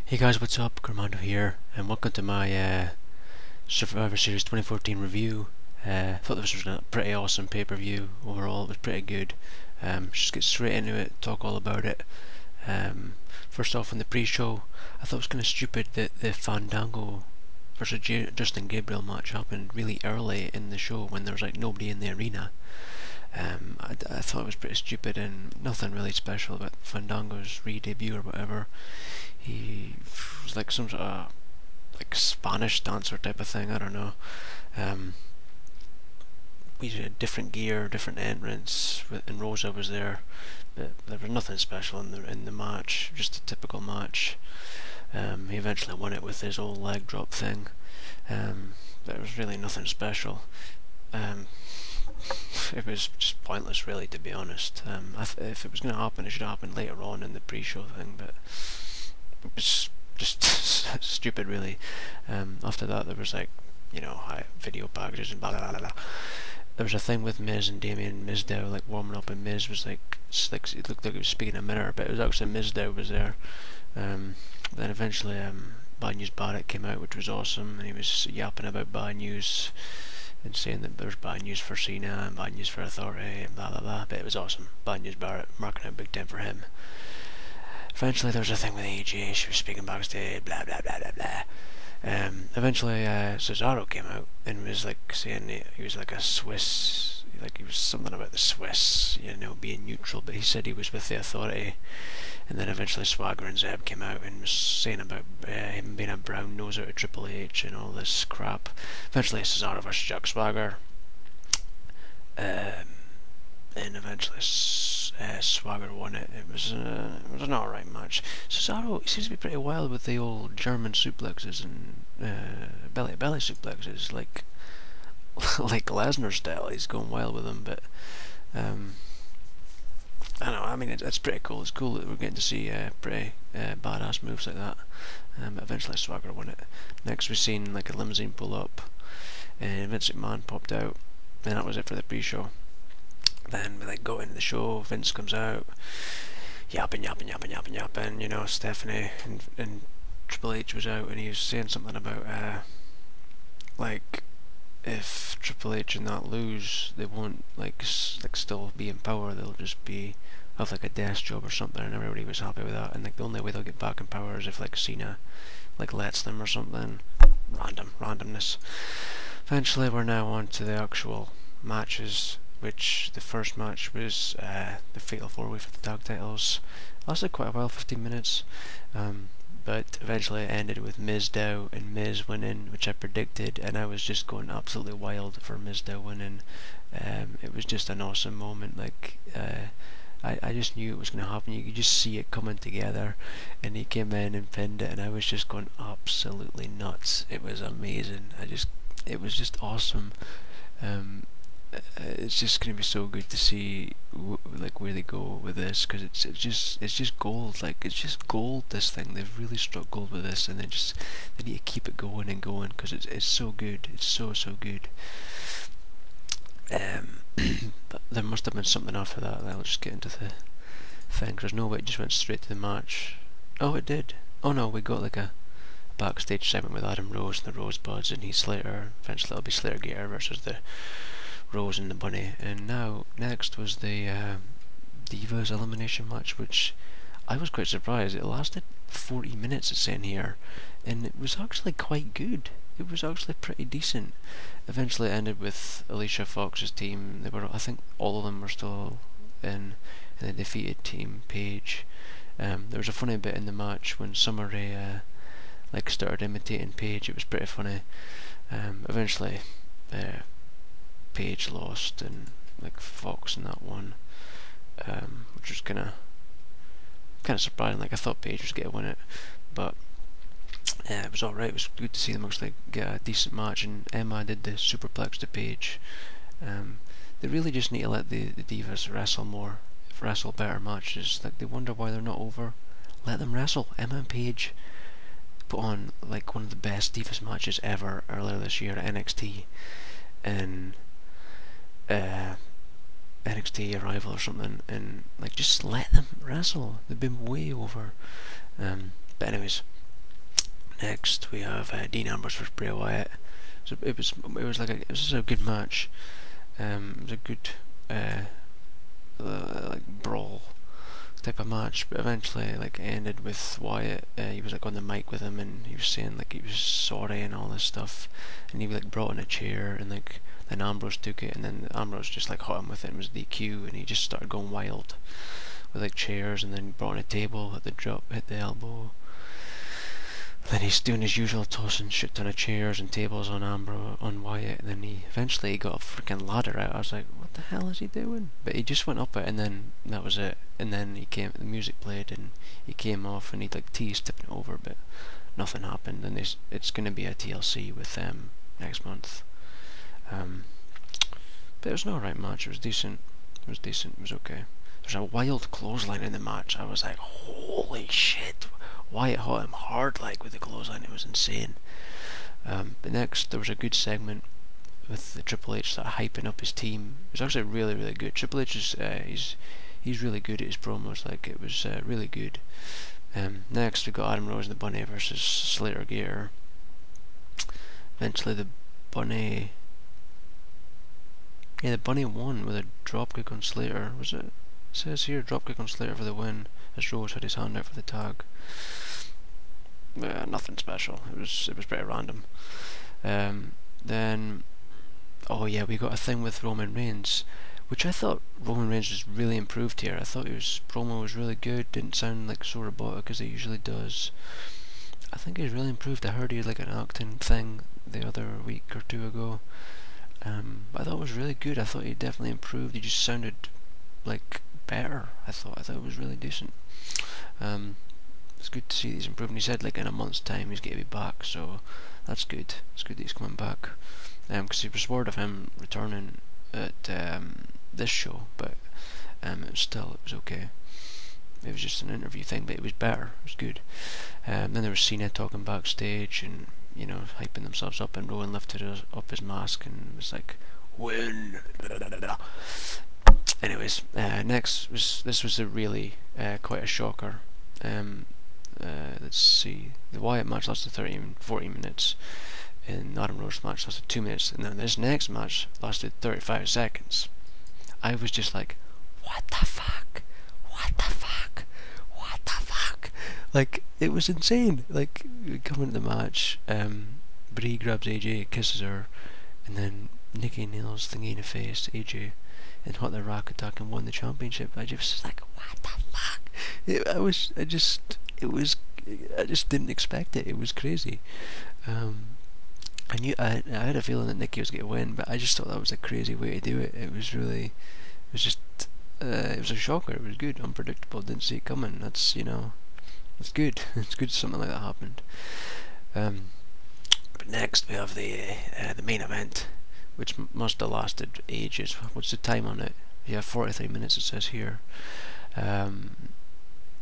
Hey guys, what's up? Armando here, and welcome to my Survivor Series 2014 review. I thought this was a pretty awesome pay-per-view overall. It was pretty good. Just get straight into it, talk all about it. First off, on the pre-show, I thought it was kind of stupid that the Fandango versus Justin Gabriel match happened really early in the show when there was like nobody in the arena. I thought it was pretty stupid and nothing really special about Fandango's re-debut or whatever. He was like some sort of like Spanish dancer type of thing, I don't know. We had different gear, different entrance, and Rosa was there, but there was nothing special in the match, just a typical match. He eventually won it with his old leg drop thing. There was really nothing special. It was just pointless, really, to be honest. If it was going to happen, it should happen later on in the pre-show thing, but it was just stupid, really. After that, there was like, video packages and blah blah blah blah. There was a thing with Miz and Damien Mizdow like warming up, and Miz was like it looked like he was speaking in a mirror, but it was actually Mizdow was there. Then eventually, Bad News Barrett came out, which was awesome, and he was yapping about bad news and saying that there's bad news for Cena and bad news for Authority and blah blah blah. But it was awesome. Bad News Barrett, marking out big time for him. Eventually there was a thing with AJ, she was speaking backstage, blah blah blah blah blah. Eventually Cesaro came out and was like saying he was like a Swiss, like he was something about the Swiss, being neutral, but he said he was with the Authority. And then eventually Swagger and Zeb came out and was saying about him being a brown noser to Triple H and all this crap. Eventually Cesaro versus Jack Swagger. And eventually Swagger won it. It was an alright match. Cesaro seems to be pretty wild with the old German suplexes and belly suplexes, like like Lesnar style. He's going wild with them, but I don't know. I mean, it's pretty cool. It's cool that we're getting to see pretty badass moves like that. But eventually Swagger won it. Next we've seen like a limousine pull up, and Vince McMahon popped out. And that was it for the pre-show. Then we like go into the show. Vince comes out, yapping. Stephanie and Triple H was out, and he was saying something about like if Triple H and that lose, they won't like still be in power. They'll just be have like a desk job or something, and everybody was happy with that. And like the only way they'll get back in power is if like Cena like lets them or something. Randomness. Eventually, we're now on to the actual matches. Which the first match was the Fatal 4-Way for the tag titles. Lasted quite a while, 15 minutes, but eventually it ended with Mizdow and Miz winning, which I predicted, and I was just going absolutely wild for Mizdow winning. It was just an awesome moment. Like I just knew it was going to happen. You could just see it coming together, and he came in and pinned it, and I was just going absolutely nuts. It was amazing. It was just awesome. It's just going to be so good to see like where they go with this, because it's just gold. Like it's just gold. This thing, they've really struck gold with this, and they need to keep it going and going, because it's so good. It's so good. But there must have been something after that. I'll just get into the thing. There's no way it just went straight to the match. Oh, it did. Oh no, we got like a backstage segment with Adam Rose and the Rosebuds and Heath Slater. Eventually it'll be Slater Gator versus the Rose and the Bunny. And now next was the Divas elimination match, which I was quite surprised. It lasted 40 minutes, it's saying here, and it was actually quite good. It was actually pretty decent. Eventually it ended with Alicia Fox's team. I think all of them were still in, and they defeated Team Paige. There was a funny bit in the match when Summer Rae like started imitating Paige. It was pretty funny. Eventually Paige lost, and like Fox in that one, which was kind of surprising. Like I thought Paige was going to win it, but it was alright. It was good to see them actually get a decent match, and Emma did the superplex to Paige. They really just need to let the Divas wrestle more, wrestle better matches. Like they wonder why they're not over. Let them wrestle. Emma and Paige put on like one of the best Divas matches ever earlier this year at NXT, and NXT Arrival or something, and like just let them wrestle. They've been way over. But anyways, Next we have Dean Ambrose vs Bray Wyatt. So it was a good match. It was a good like brawl type of match, but eventually like it ended with Wyatt. He was like on the mic with him, and he was saying like he was sorry and all this stuff, and he like brought in a chair, and like then Ambrose took it, and then Ambrose just like hit him with it, and it was DQ, and he just started going wild with like chairs, and then brought in a table, hit the drop, hit the elbow. Then he's doing his usual tossing shit ton of chairs and tables on Wyatt, and then he eventually got a freaking ladder out. I was like, what the hell is he doing? But he just went up it, and then that was it. And then the music played, and he came off, and he'd like teased tipping it over, but nothing happened. And it's going to be a TLC with them next month. But it was an alright match. It was decent. It was okay. There's a wild clothesline in the match. I was like, holy shit. Wyatt hit him hard like with the clothesline. It was insane. But next there was a good segment with the Triple H sort of hyping up his team. It was actually really, really good. Triple H is he's really good at his promos. Like it was really good. Next we got Adam Rose and the Bunny versus Slater Gear. Eventually the Bunny won with a dropkick on Slater. Was it? It says here dropkick on Slater for the win, as Rose had his hand out for the tag. Nothing special. It was pretty random. Then, oh yeah, we got a thing with Roman Reigns, which I thought Roman Reigns was really improved here. I thought his promo was really good. Didn't sound like so robotic as he usually does. I think he's really improved. I heard he had like an acting thing the other week or two ago. But I thought it was really good. I thought he definitely improved. He just sounded like better. I thought it was really decent. It's good to see he's improving. He said like in a month's time he's going to be back, so that's good. It's good that he's coming back. Because there was word of him returning at this show, but it was okay. It was just an interview thing, but it was better. It was good. Then there was Cena talking backstage and hyping themselves up, and Rowan lifted up his mask and was like, "Win." Anyways, next was a really quite a shocker. Let's see. The Wyatt match lasted 40 minutes, and the Adam Rose match lasted 2 minutes, and then this next match lasted 35 seconds. I was just like, what the fuck? What the fuck? What the fuck? Like, it was insane. Like, we come into the match, Brie grabs AJ, kisses her, and then Nikki nails thingy in the face, AJ, and hot the rack attack and won the championship. I just was like, what the fuck? I just didn't expect it. It was crazy. I had a feeling that Nikki was going to win, but I just thought that was a crazy way to do it. It was a shocker. It was good, unpredictable. Didn't see it coming. That's it's good. It's good something like that happened. But next we have the main event, which must have lasted ages. What's the time on it? Yeah, 43 minutes it says here.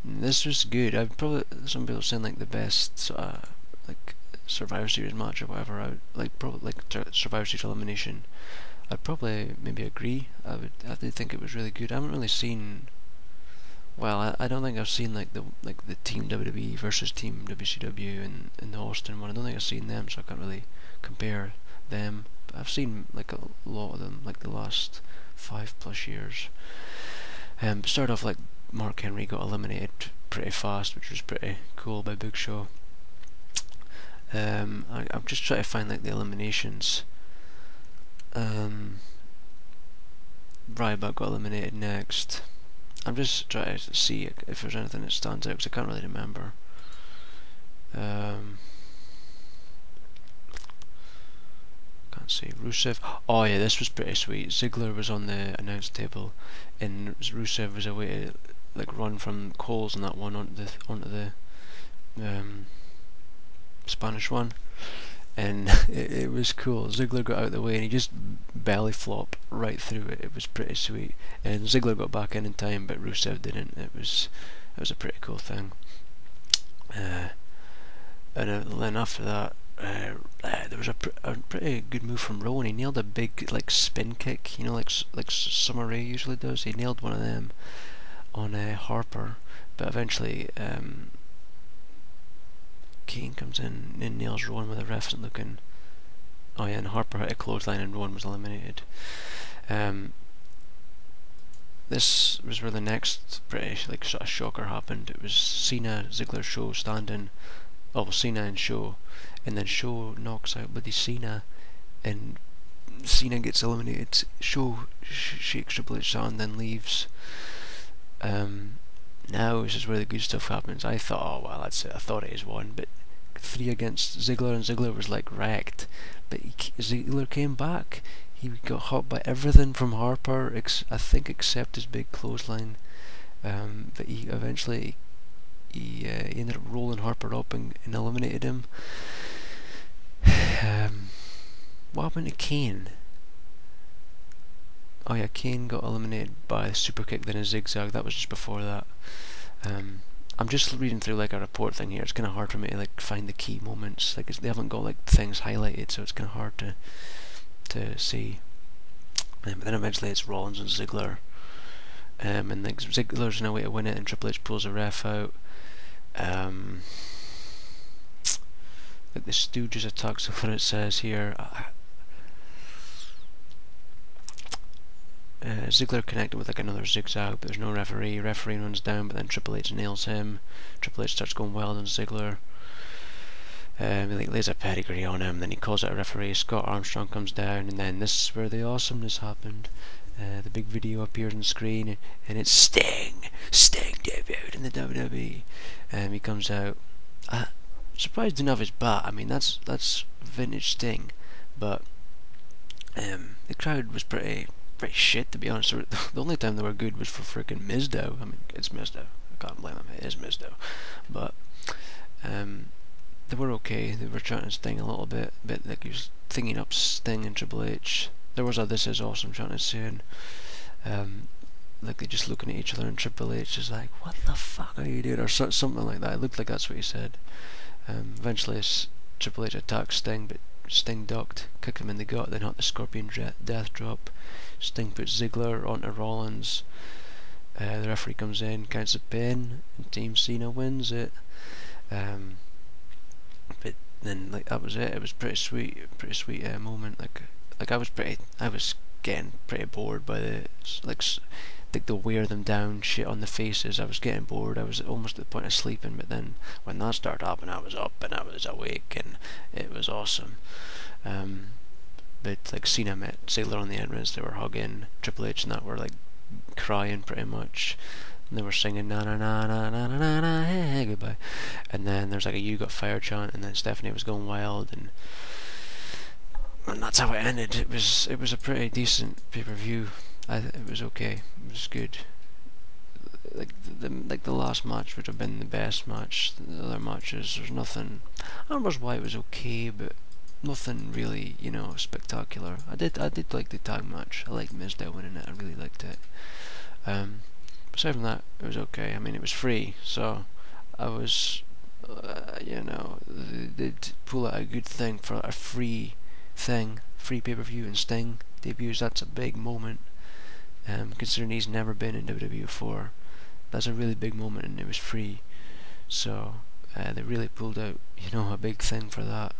This was good. Some people saying like the best like Survivor Series match or whatever. Survivor Series elimination. I'd probably maybe agree. I did think it was really good. I haven't really seen. Well, I don't think I've seen like the Team WWE versus Team WCW and the Austin one. I don't think I've seen them, so I can't really compare them. But I've seen like a lot of them, like the last 5+ years. But started off like Mark Henry got eliminated pretty fast, which was pretty cool by Big Show. I'm just trying to find like the eliminations. Ryback got eliminated next. I'm just trying to see if there's anything that stands out, because I can't really remember. Can't see. Rusev. Oh yeah, this was pretty sweet. Ziggler was on the announce table, and Rusev was a way to like run from Coles and that one onto the Spanish one, and it was cool. Ziggler got out of the way and he just belly flopped right through it. It was pretty sweet, and Ziggler got back in time, but Rusev didn't. It was a pretty cool thing. And then after that, there was a pretty good move from Rowan. He nailed a big like spin kick, like Summer Rae usually does. He nailed one of them on Harper, but eventually Kane comes in and nails Rowan with a ref isn't looking. Oh yeah, and Harper hit a clothesline and Rowan was eliminated. This was where the next pretty sort of shocker happened. It was Cena, Ziggler, Show standing. Oh, Cena and Show, and then Show knocks out bloody Cena, and Cena gets eliminated. Show shakes Triple H's hand, then leaves. Now this is where the good stuff happens. I thought, oh well, that's it. I thought it is one, but 3 against Ziggler, and Ziggler was like wrecked. But Ziggler came back. He got hot by everything from Harper, I think, except his big clothesline. But he eventually he ended up rolling Harper up and eliminated him. What happened to Kane? Oh yeah, Kane got eliminated by a super kick, then a zigzag. That was just before that. I'm just reading through like a report thing here. It's kind of hard for me to like find the key moments. Like they haven't got like things highlighted, so it's kind of hard to see. But then eventually it's Rollins and Ziggler, and like Ziggler's in a way to win it, and Triple H pulls a ref out. Like the Stooges attacks, what it says here. Ziggler connected with like another zigzag, but there's no referee. Referee runs down, but then Triple H nails him. Triple H starts going wild on Ziggler. He like lays a pedigree on him, then he calls out a referee. Scott Armstrong comes down, and then this is where the awesomeness happened. The big video appears on the screen, and it's Sting! Sting debuted in the WWE. He comes out. Surprised didn't have his bat. I mean, that's vintage Sting, but the crowd was pretty shit, to be honest. The only time they were good was for freaking Mizdow. I mean, it's Mizdow. I can't blame him. It is Mizdow, but they were okay. They were trying to Sting a little bit like he was thinking up Sting and Triple H. There was a "This is awesome" trying to say, like they just looking at each other, and Triple H is like, "What the fuck are you doing?" or something like that. It looked like that's what he said. Eventually, Triple H attacks Sting, but Sting ducked, kicked him in the gut, then hit the Scorpion Death Drop. Sting puts Ziggler onto Rollins. The referee comes in, counts a pin, and Team Cena wins it. But then, like, that was it. It was pretty sweet moment. Like I was getting pretty bored by the wear them down shit on the faces. I was getting bored. I was almost at the point of sleeping. But then when that started happening, I was up and I was awake, and it was awesome. But like Cena met Ziggler on the entrance. They were hugging. Triple H and that were like crying pretty much. And they were singing na na na na na na na na hey goodbye. And then there's like a "You Got Fired" chant, and then Stephanie was going wild, and that's how it ended. It was a pretty decent pay-per-view. It was okay. It was good. Like the last match would have been the best match. The other matches, there's nothing. I don't know why it was okay, but nothing really, spectacular. I did like the tag match. I liked Mizdow winning it. I really liked it. Aside from that, it was okay. I mean, it was free, so I was, they did pull out a good thing for a free pay-per-view, and Sting debuts. That's a big moment, considering he's never been in WWE before. That's a really big moment, and it was free, so they really pulled out, a big thing for that.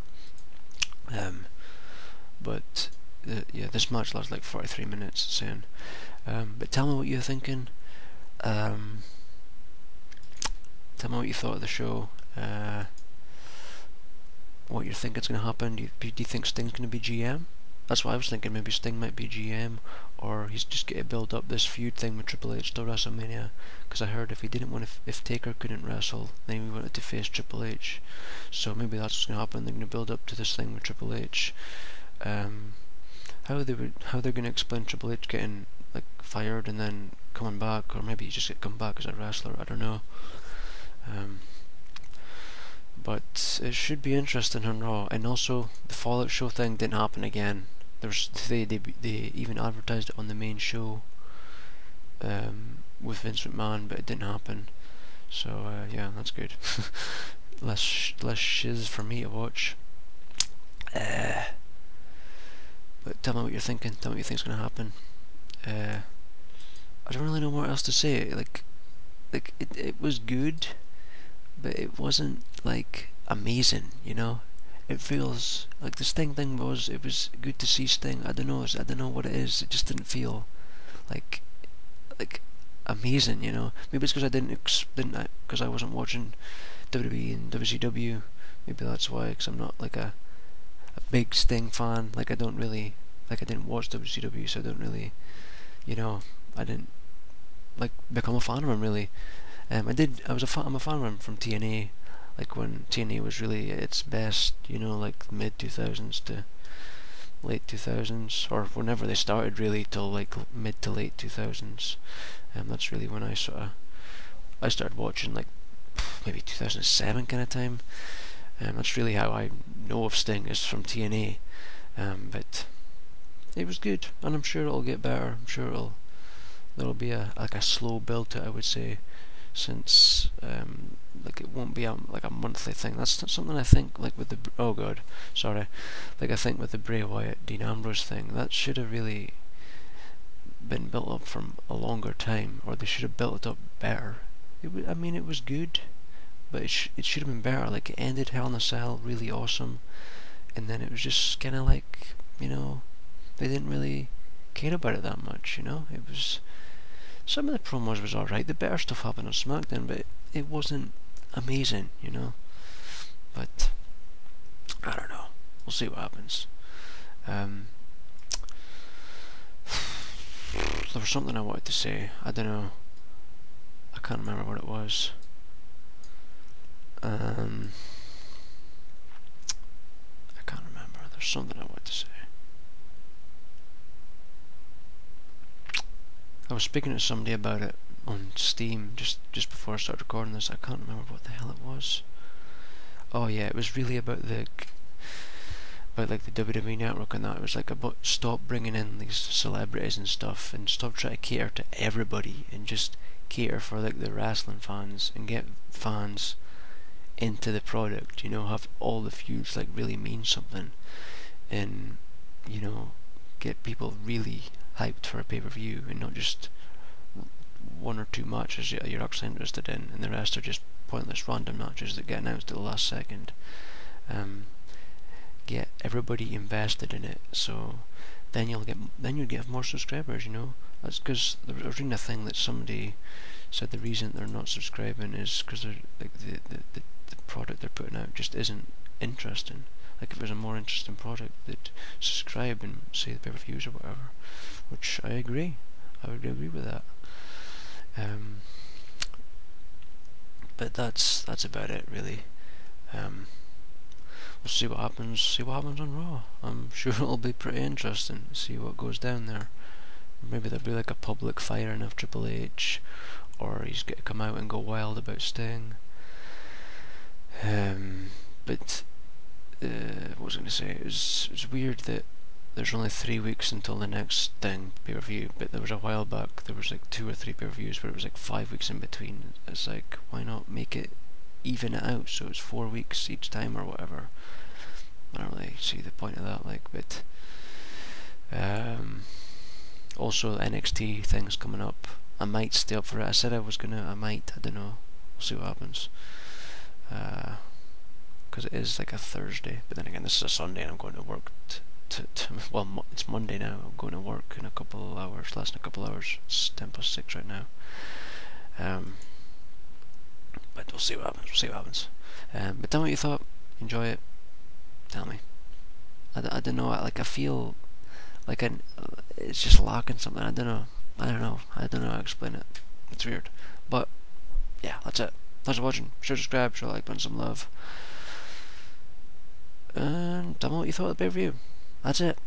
But this match lasted like 43 minutes, soon. But tell me what you're thinking. Tell me what you thought of the show. What you think is going to happen. Do you think Sting's going to be GM? That's what I was thinking. Maybe Sting might be GM, or he's just going to build up this feud thing with Triple H till WrestleMania. Because I heard if Taker couldn't wrestle, then he wanted to face Triple H. So maybe that's what's going to happen. They're going to build up to this thing with Triple H. How they're going to explain Triple H getting like fired and then coming back, or maybe he just get come back as a wrestler. I don't know. But it should be interesting on Raw. And also the Fallout show thing didn't happen again. They even advertised it on the main show with Vince McMahon, but it didn't happen. So yeah, that's good. less shiz for me to watch. But tell me what you're thinking. Tell me what you think's gonna happen. I don't really know what else to say. Like it was good, but it wasn't like amazing, you know. It feels like the Sting thing was, it was good to see Sting. I don't know, I don't know what it is. It just didn't feel like like amazing, you know. Maybe it's because I didn't because I wasn't watching WWE and WCW. Maybe that's why, because I'm not like a big Sting fan. Like I don't really, like I didn't watch WCW, so I don't really, you know, I didn't like become a fan of him really. I did. I'm a fan of him from TNA, like when TNA was really at its best. You know, like mid 2000s to late 2000s, or whenever they started really till like mid to late 2000s. That's really when I started watching, like maybe 2007 kind of time. That's really how I know of Sting, is from TNA. But it was good, and I'm sure it'll get better. I'm sure there'll be like a slow build to it, I would say, since like it won't be like a monthly thing. That's something I think, like with the oh god, sorry, like I think with the Bray Wyatt Dean Ambrose thing, that should have really been built up from a longer time, or they should have built it up better. I mean, it was good, but it should have been better. Like it ended Hell in a Cell really awesome, and then it was just kind of like, you know, they didn't really care about it that much. You know, it was. Some of the promos was alright. The better stuff happened on SmackDown, but it wasn't amazing, you know. But I don't know. We'll see what happens. There was something I wanted to say. I don't know. I can't remember what it was. I can't remember. There's something I wanted to say. I was speaking to somebody about it on Steam just before I started recording this. I can't remember what the hell it was. Oh yeah, it was really about like the WWE Network and that. It was like about stop bringing in these celebrities and stuff, and stop trying to cater to everybody, and just cater for like the wrestling fans and get fans into the product. You know, have all the feuds like really mean something, and you know, get people really hyped for a pay-per-view, and not just one or two matches you're actually interested in, and the rest are just pointless random matches that get announced at the last second. Get everybody invested in it, so then you'd get more subscribers. You know, that's because I was reading a thing that somebody said the reason they're not subscribing is because they're like the product they're putting out just isn't interesting. Like if it was a more interesting product, they'd subscribe and see the pay-per-views or whatever. Which I agree. I would agree with that. But that's about it really. We'll see what happens. See what happens on Raw. I'm sure it'll be pretty interesting to see what goes down there. Maybe there'll be like a public firing of Triple H, or he's going to come out and go wild about Sting. But what was I going to say? It's weird that there's only 3 weeks until the next Sting pay-per-view, but there was a while back there was like 2 or 3 pay-per-views where it was like 5 weeks in between. It's like, why not make it even it out so it's 4 weeks each time or whatever. I don't really see the point of that, like, but also the NXT thing's coming up. I might stay up for it. I said I was gonna. I don't know. We'll see what happens. Because it is like a Thursday, but then again this is a Sunday and I'm going to work well, it's Monday now. I'm going to work in a couple of hours, less than a couple of hours. It's 10:06 right now. But we'll see what happens. We'll see what happens. But tell me what you thought. Enjoy it. Tell me. I don't know. Like I feel like it's just lacking something. I don't know. I don't know how to explain it. It's weird. But yeah, that's it. Thanks for watching. Sure, subscribe. Sure, like, button some love. And tell me what you thought of the pay-per-view. That's it.